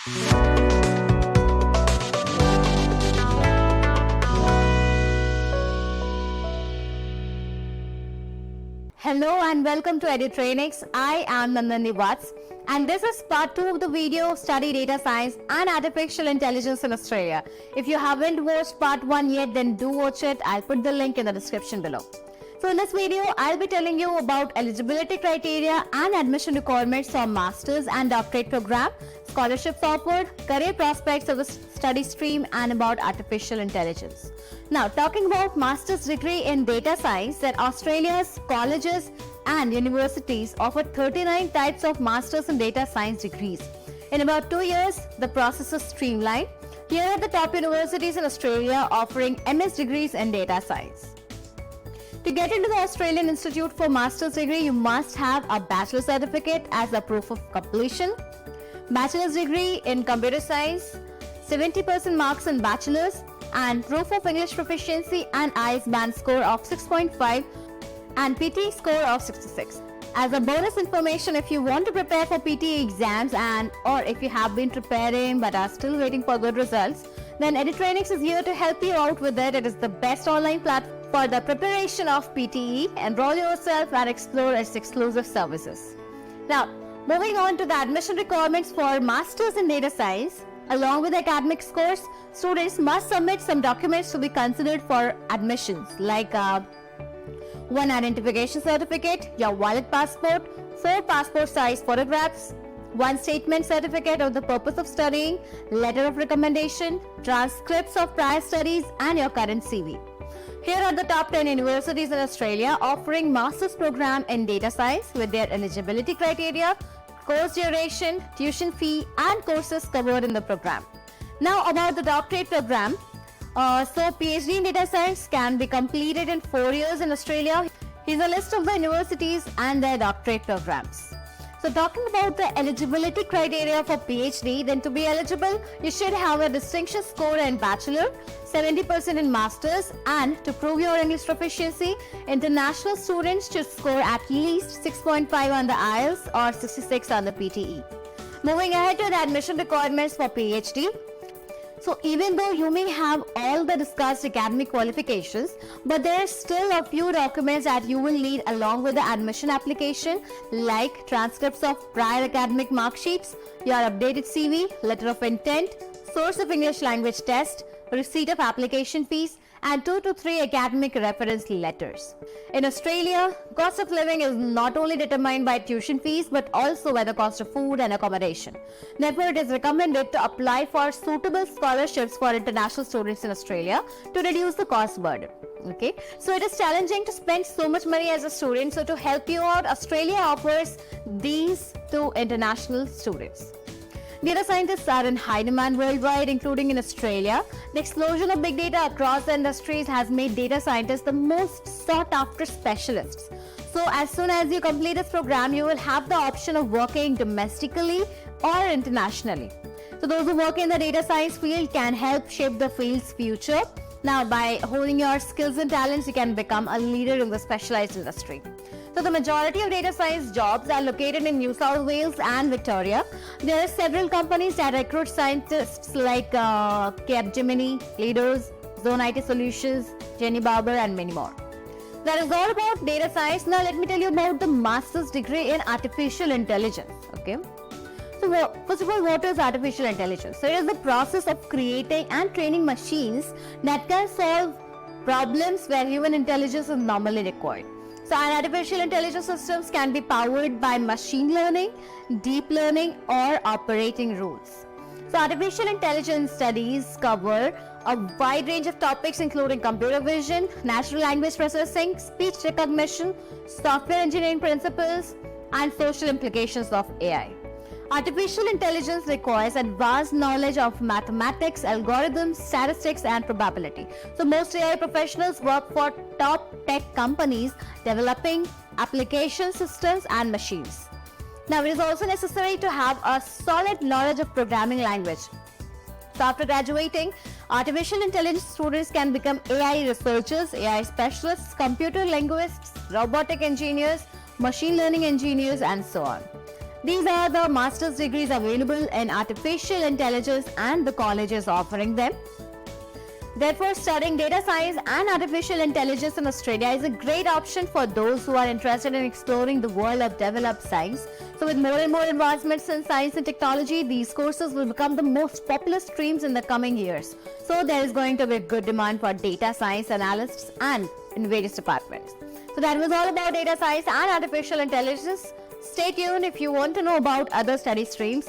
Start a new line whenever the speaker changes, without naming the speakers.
Hello and welcome to EduTrainix. I am Nandini Watts and this is part 2 of the video Study Data Science and Artificial Intelligence in Australia. If you haven't watched part 1 yet, then do watch it. I'll put the link in the description below. So in this video, I'll be telling you about eligibility criteria and admission requirements for Masters and Doctorate program, scholarships offered, career prospects of the study stream, and about artificial intelligence. Now, talking about Master's degree in data science, that Australia's colleges and universities offer 39 types of Masters in data science degrees. In about 2 years, the process is streamlined. Here are the top universities in Australia offering MS degrees in data science. To get into the Australian Institute for Master's degree, you must have a bachelor's certificate as a proof of completion, bachelor's degree in computer science, 70% marks in bachelor's, and proof of English proficiency and IELTS band score of 6.5 and PTE score of 66. As a bonus information, if you want to prepare for PTE exams or if you have been preparing but are still waiting for good results, then EduTrainix is here to help you out with it. It is the best online platform for the preparation of PTE. Enroll yourself and explore its exclusive services. Now, moving on to the admission requirements for Masters in Data Science. Along with academic scores, students must submit some documents to be considered for admissions like one identification certificate, your valid passport, 4 passport size photographs, one statement certificate of the purpose of studying, letter of recommendation, transcripts of prior studies, and your current CV. Here are the top 10 universities in Australia offering master's program in data science with their eligibility criteria, course duration, tuition fee, and courses covered in the program. Now about the doctorate program. So PhD in data science can be completed in 4 years in Australia. Here's a list of the universities and their doctorate programs. So talking about the eligibility criteria for PhD, then to be eligible, you should have a distinction score in bachelor, 70% in masters, and to prove your English proficiency, international students should score at least 6.5 on the IELTS or 66 on the PTE. Moving ahead to the admission requirements for PhD. So even though you may have all the discussed academic qualifications, but there are still a few documents that you will need along with the admission application, like transcripts of prior academic mark sheets, your updated CV, letter of intent, source of English language test, receipt of application fees, and 2 to 3 academic reference letters. In Australia, cost of living is not only determined by tuition fees but also by the cost of food and accommodation. Therefore, it is recommended to apply for suitable scholarships for international students in Australia to reduce the cost burden. Okay, so it is challenging to spend so much money as a student. So to help you out, Australia offers these to international students. Data scientists are in high demand worldwide, including in Australia. The explosion of big data across the industries has made data scientists the most sought after specialists. So as soon as you complete this program, you will have the option of working domestically or internationally. So those who work in the data science field can help shape the field's future. Now, by honing your skills and talents, you can become a leader in the specialized industry. So the majority of data science jobs are located in New South Wales and Victoria. There are several companies that recruit scientists like Capgemini, Leaders, Zone IT Solutions, Jenny Barber, and many more. That is all about data science. Now let me tell you about the master's degree in artificial intelligence. Okay. So first of all, what is artificial intelligence? So it is the process of creating and training machines that can solve problems where human intelligence is normally required. So artificial intelligence systems can be powered by machine learning, deep learning, or operating rules. So artificial intelligence studies cover a wide range of topics including computer vision, natural language processing, speech recognition, software engineering principles, and social implications of AI. Artificial intelligence requires advanced knowledge of mathematics, algorithms, statistics, and probability. So most AI professionals work for top tech companies developing application systems and machines. Now, it is also necessary to have a solid knowledge of programming language. So after graduating, artificial intelligence students can become AI researchers, AI specialists, computer linguists, robotic engineers, machine learning engineers, and so on. These are the master's degrees available in artificial intelligence and the colleges offering them. Therefore, studying data science and artificial intelligence in Australia is a great option for those who are interested in exploring the world of developed science. So with more and more advancements in science and technology, these courses will become the most popular streams in the coming years. So there is going to be a good demand for data science analysts and in various departments. So that was all about data science and artificial intelligence. Stay tuned if you want to know about other study streams.